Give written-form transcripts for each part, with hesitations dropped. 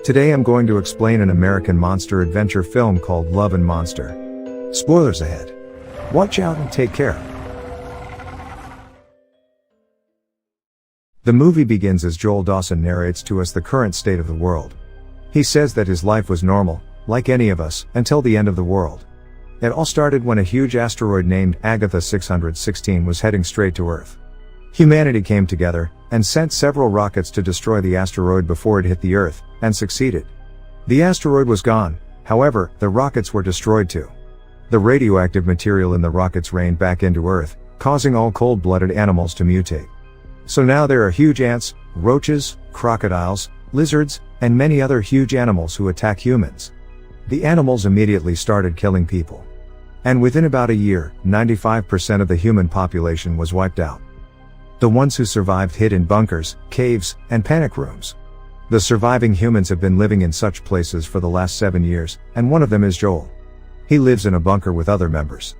Today I'm going to explain an American monster adventure film called Love and Monster. Spoilers ahead. Watch out and take care. The movie begins as Joel Dawson narrates to us the current state of the world. He says that his life was normal, like any of us, until the end of the world. It all started when a huge asteroid named Agatha 616 was heading straight to Earth. Humanity came together and sent several rockets to destroy the asteroid before it hit the Earth, and succeeded. The asteroid was gone, however, the rockets were destroyed too. The radioactive material in the rockets rained back into Earth, causing all cold-blooded animals to mutate. So now there are huge ants, roaches, crocodiles, lizards, and many other huge animals who attack humans. The animals immediately started killing people. And within about a year, 95% of the human population was wiped out. The ones who survived hid in bunkers, caves, and panic rooms. The surviving humans have been living in such places for the last 7 years, and one of them is Joel. He lives in a bunker with other members.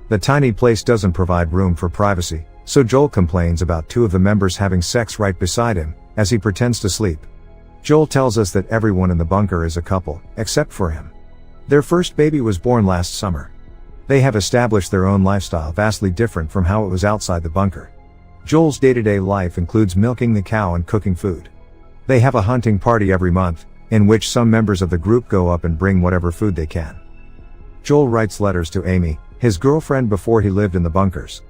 The tiny place doesn't provide room for privacy, so Joel complains about two of the members having sex right beside him, as he pretends to sleep. Joel tells us that everyone in the bunker is a couple, except for him. Their first baby was born last summer. They have established their own lifestyle vastly different from how it was outside the bunker. Joel's day-to-day life includes milking the cow and cooking food. They have a hunting party every month, in which some members of the group go up and bring whatever food they can. Joel writes letters to Aimee, his girlfriend before he lived in the bunkers.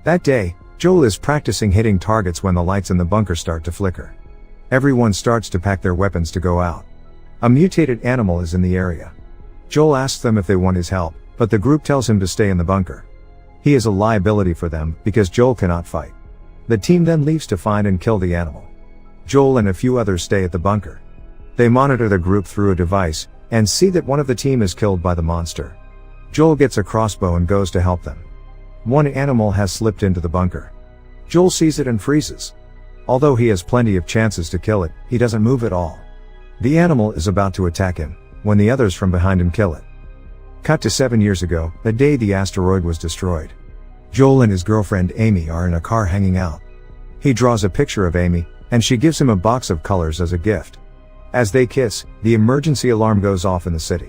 That day, Joel is practicing hitting targets when the lights in the bunker start to flicker. Everyone starts to pack their weapons to go out. A mutated animal is in the area. Joel asks them if they want his help, but the group tells him to stay in the bunker. He is a liability for them because Joel cannot fight. The team then leaves to find and kill the animal. Joel and a few others stay at the bunker. They monitor the group through a device, and see that one of the team is killed by the monster. Joel gets a crossbow and goes to help them. One animal has slipped into the bunker. Joel sees it and freezes. Although he has plenty of chances to kill it, he doesn't move at all. The animal is about to attack him, when the others from behind him kill it. Cut to 7 years ago, the day the asteroid was destroyed. Joel and his girlfriend Aimee are in a car hanging out. He draws a picture of Aimee, and she gives him a box of colors as a gift. As they kiss, the emergency alarm goes off in the city.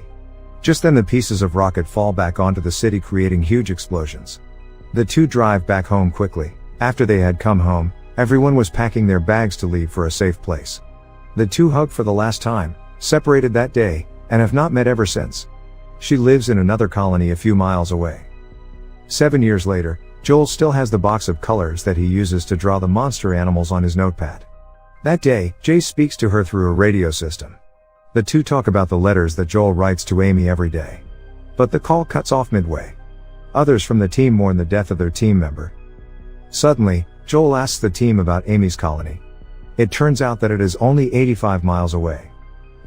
Just then the pieces of rocket fall back onto the city, creating huge explosions. The two drive back home quickly. After they had come home, everyone was packing their bags to leave for a safe place. The two hug for the last time, separated that day, and have not met ever since. She lives in another colony a few miles away. 7 years later, Joel still has the box of colors that he uses to draw the monster animals on his notepad. That day, Jay speaks to her through a radio system. The two talk about the letters that Joel writes to Aimee every day. But the call cuts off midway. Others from the team mourn the death of their team member. Suddenly, Joel asks the team about Aimee's colony. It turns out that it is only 85 miles away.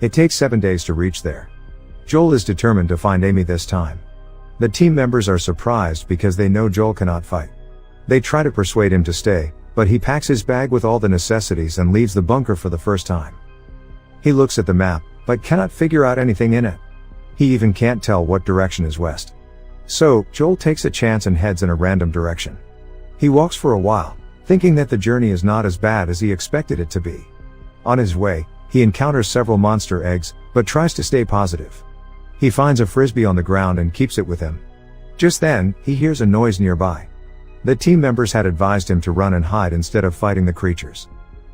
It takes 7 days to reach there. Joel is determined to find Aimee this time. The team members are surprised because they know Joel cannot fight. They try to persuade him to stay, but he packs his bag with all the necessities and leaves the bunker for the first time. He looks at the map, but cannot figure out anything in it. He even can't tell what direction is west. So, Joel takes a chance and heads in a random direction. He walks for a while, thinking that the journey is not as bad as he expected it to be. On his way, he encounters several monster eggs, but tries to stay positive. He finds a frisbee on the ground and keeps it with him. Just then, he hears a noise nearby. The team members had advised him to run and hide instead of fighting the creatures.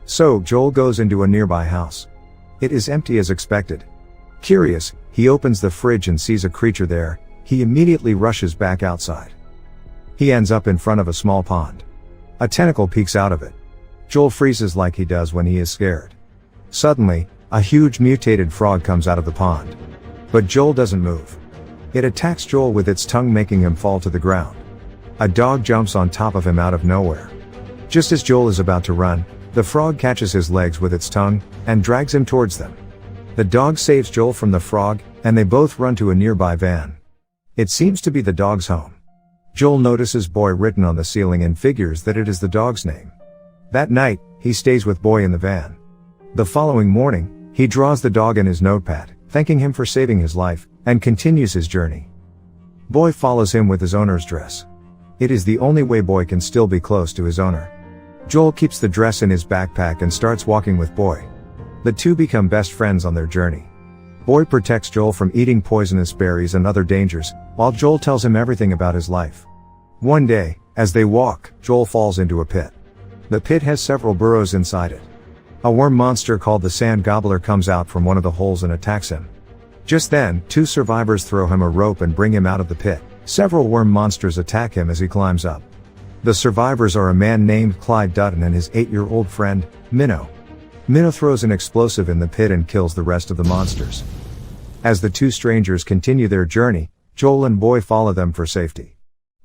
So, Joel goes into a nearby house. It is empty as expected. Curious, he opens the fridge and sees a creature there. He immediately rushes back outside. He ends up in front of a small pond. A tentacle peeks out of it. Joel freezes like he does when he is scared. Suddenly, a huge mutated frog comes out of the pond. But Joel doesn't move. It attacks Joel with its tongue, making him fall to the ground. A dog jumps on top of him out of nowhere. Just as Joel is about to run, the frog catches his legs with its tongue, and drags him towards them. The dog saves Joel from the frog, and they both run to a nearby van. It seems to be the dog's home. Joel notices Boy written on the ceiling and figures that it is the dog's name. That night, he stays with Boy in the van. The following morning, he draws the dog in his notepad, thanking him for saving his life, and continues his journey. Boy follows him with his owner's dress. It is the only way Boy can still be close to his owner. Joel keeps the dress in his backpack and starts walking with Boy. The two become best friends on their journey. Boy protects Joel from eating poisonous berries and other dangers, while Joel tells him everything about his life. One day, as they walk, Joel falls into a pit. The pit has several burrows inside it. A worm monster called the sand gobbler comes out from one of the holes and attacks him. Just then, two survivors throw him a rope and bring him out of the pit. Several worm monsters attack him as he climbs up. The survivors are a man named Clyde Dutton and his 8-year-old friend, Minnow. Minnow throws an explosive in the pit and kills the rest of the monsters. As the two strangers continue their journey, Joel and Boy follow them for safety.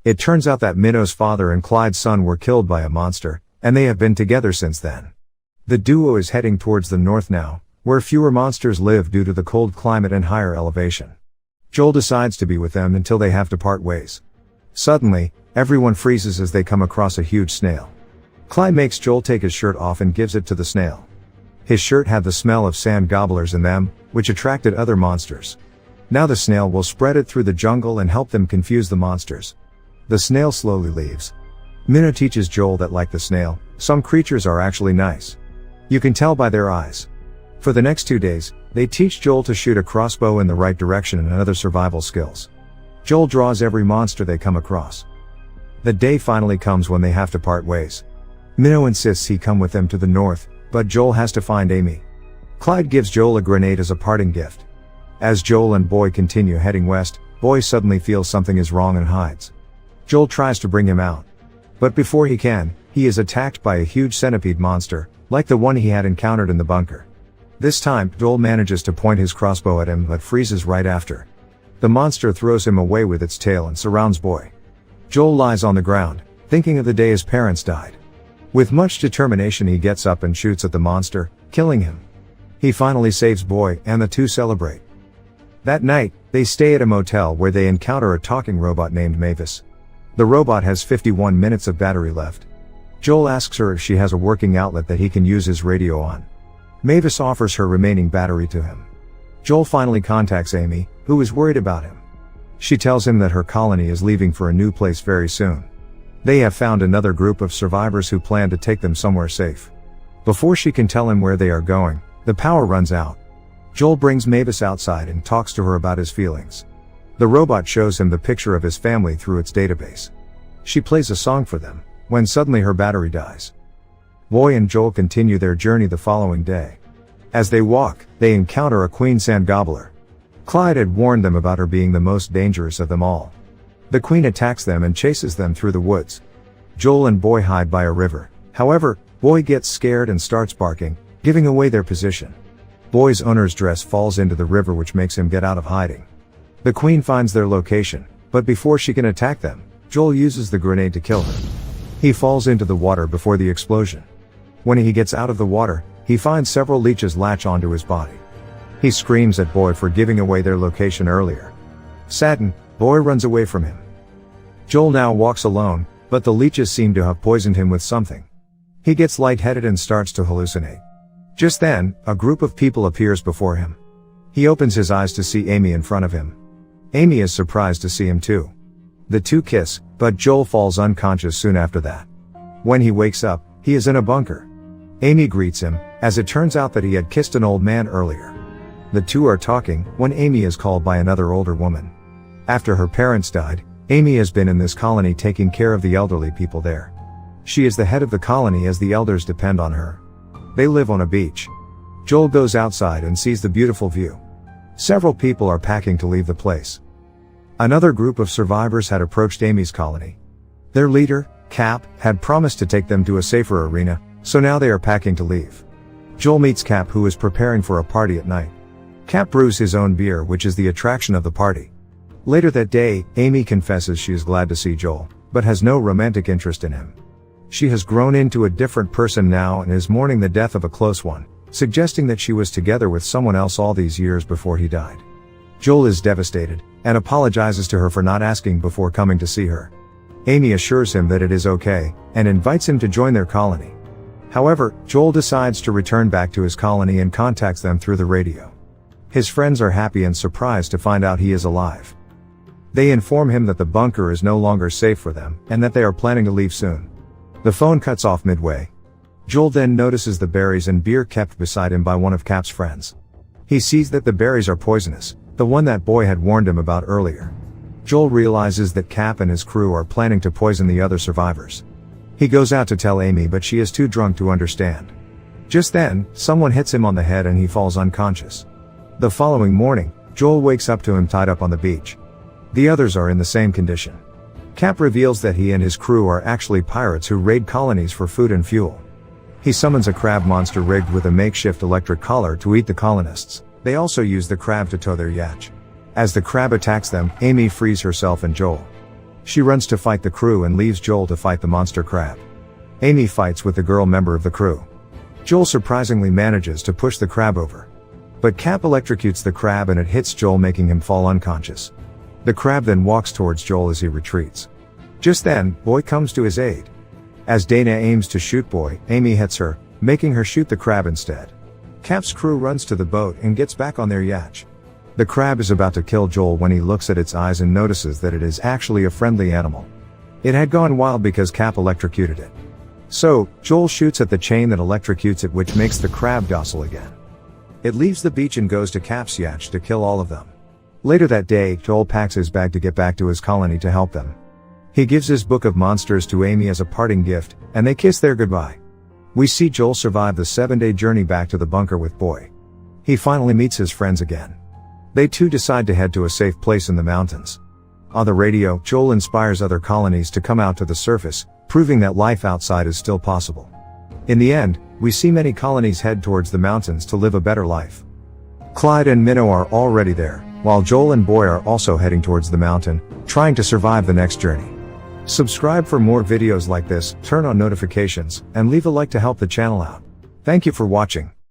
It turns out that Minnow's father and Clyde's son were killed by a monster, and they have been together since then. The duo is heading towards the north now, where fewer monsters live due to the cold climate and higher elevation. Joel decides to be with them until they have to part ways. Suddenly, everyone freezes as they come across a huge snail. Clyde makes Joel take his shirt off and gives it to the snail. His shirt had the smell of sand gobblers in them, which attracted other monsters. Now the snail will spread it through the jungle and help them confuse the monsters. The snail slowly leaves. Minnow teaches Joel that like the snail, some creatures are actually nice. You can tell by their eyes. For the next 2 days, they teach Joel to shoot a crossbow in the right direction and other survival skills. Joel draws every monster they come across. The day finally comes when they have to part ways. Minnow insists he come with them to the north, but Joel has to find Aimee. Clyde gives Joel a grenade as a parting gift. As Joel and Boy continue heading west, Boy suddenly feels something is wrong and hides. Joel tries to bring him out. But before he can, he is attacked by a huge centipede monster, like the one he had encountered in the bunker. This time, Joel manages to point his crossbow at him but freezes right after. The monster throws him away with its tail and surrounds Boy. Joel lies on the ground, thinking of the day his parents died. With much determination he gets up and shoots at the monster, killing him. He finally saves Boy, and the two celebrate. That night, they stay at a motel where they encounter a talking robot named Mavis. The robot has 51 minutes of battery left. Joel asks her if she has a working outlet that he can use his radio on. Mavis offers her remaining battery to him. Joel finally contacts Aimee, who is worried about him. She tells him that her colony is leaving for a new place very soon. They have found another group of survivors who plan to take them somewhere safe. Before she can tell him where they are going, the power runs out. Joel brings Mavis outside and talks to her about his feelings. The robot shows him the picture of his family through its database. She plays a song for them, when suddenly her battery dies. Boy and Joel continue their journey the following day. As they walk, they encounter a queen sand gobbler. Clyde had warned them about her being the most dangerous of them all. The queen attacks them and chases them through the woods. Joel and Boy hide by a river. However, Boy gets scared and starts barking, giving away their position. Boy's owner's dress falls into the river, which makes him get out of hiding. The queen finds their location, but before she can attack them, Joel uses the grenade to kill her. He falls into the water before the explosion. When he gets out of the water, he finds several leeches latch onto his body. He screams at Boy for giving away their location earlier. Saddened, Boy runs away from him. Joel now walks alone, but the leeches seem to have poisoned him with something. He gets lightheaded and starts to hallucinate. Just then, a group of people appears before him. He opens his eyes to see Aimee in front of him. Aimee is surprised to see him too. The two kiss, but Joel falls unconscious soon after that. When he wakes up, he is in a bunker. Aimee greets him, as it turns out that he had kissed an old man earlier. The two are talking, when Aimee is called by another older woman. After her parents died, Aimee has been in this colony taking care of the elderly people there. She is the head of the colony as the elders depend on her. They live on a beach. Joel goes outside and sees the beautiful view. Several people are packing to leave the place. Another group of survivors had approached Aimee's colony. Their leader, Cap, had promised to take them to a safer arena, so now they are packing to leave. Joel meets Cap, who is preparing for a party at night. Cap brews his own beer, which is the attraction of the party. Later that day, Aimee confesses she is glad to see Joel, but has no romantic interest in him. She has grown into a different person now and is mourning the death of a close one, suggesting that she was together with someone else all these years before he died. Joel is devastated, and apologizes to her for not asking before coming to see her. Aimee assures him that it is okay, and invites him to join their colony. However, Joel decides to return back to his colony and contacts them through the radio. His friends are happy and surprised to find out he is alive. They inform him that the bunker is no longer safe for them, and that they are planning to leave soon. The phone cuts off midway. Joel then notices the berries and beer kept beside him by one of Cap's friends. He sees that the berries are poisonous, the one that boy had warned him about earlier. Joel realizes that Cap and his crew are planning to poison the other survivors. He goes out to tell Aimee, but she is too drunk to understand. Just then, someone hits him on the head and he falls unconscious. The following morning, Joel wakes up to him tied up on the beach. The others are in the same condition. Cap reveals that he and his crew are actually pirates who raid colonies for food and fuel. He summons a crab monster rigged with a makeshift electric collar to eat the colonists. They also use the crab to tow their yacht. As the crab attacks them, Aimee frees herself and Joel. She runs to fight the crew and leaves Joel to fight the monster crab. Aimee fights with the girl member of the crew. Joel surprisingly manages to push the crab over. But Cap electrocutes the crab and it hits Joel, making him fall unconscious. The crab then walks towards Joel as he retreats. Just then, Boy comes to his aid. As Dana aims to shoot Boy, Aimee hits her, making her shoot the crab instead. Cap's crew runs to the boat and gets back on their yacht. The crab is about to kill Joel when he looks at its eyes and notices that it is actually a friendly animal. It had gone wild because Cap electrocuted it. So, Joel shoots at the chain that electrocutes it, which makes the crab docile again. It leaves the beach and goes to Cap's yacht to kill all of them. Later that day, Joel packs his bag to get back to his colony to help them. He gives his book of monsters to Aimee as a parting gift, and they kiss their goodbye. We see Joel survive the 7-day journey back to the bunker with Boy. He finally meets his friends again. They too decide to head to a safe place in the mountains. On the radio, Joel inspires other colonies to come out to the surface, proving that life outside is still possible. In the end, we see many colonies head towards the mountains to live a better life. Clyde and Minnow are already there, while Joel and Boy are also heading towards the mountain, trying to survive the next journey. Subscribe for more videos like this, turn on notifications, and leave a like to help the channel out. Thank you for watching.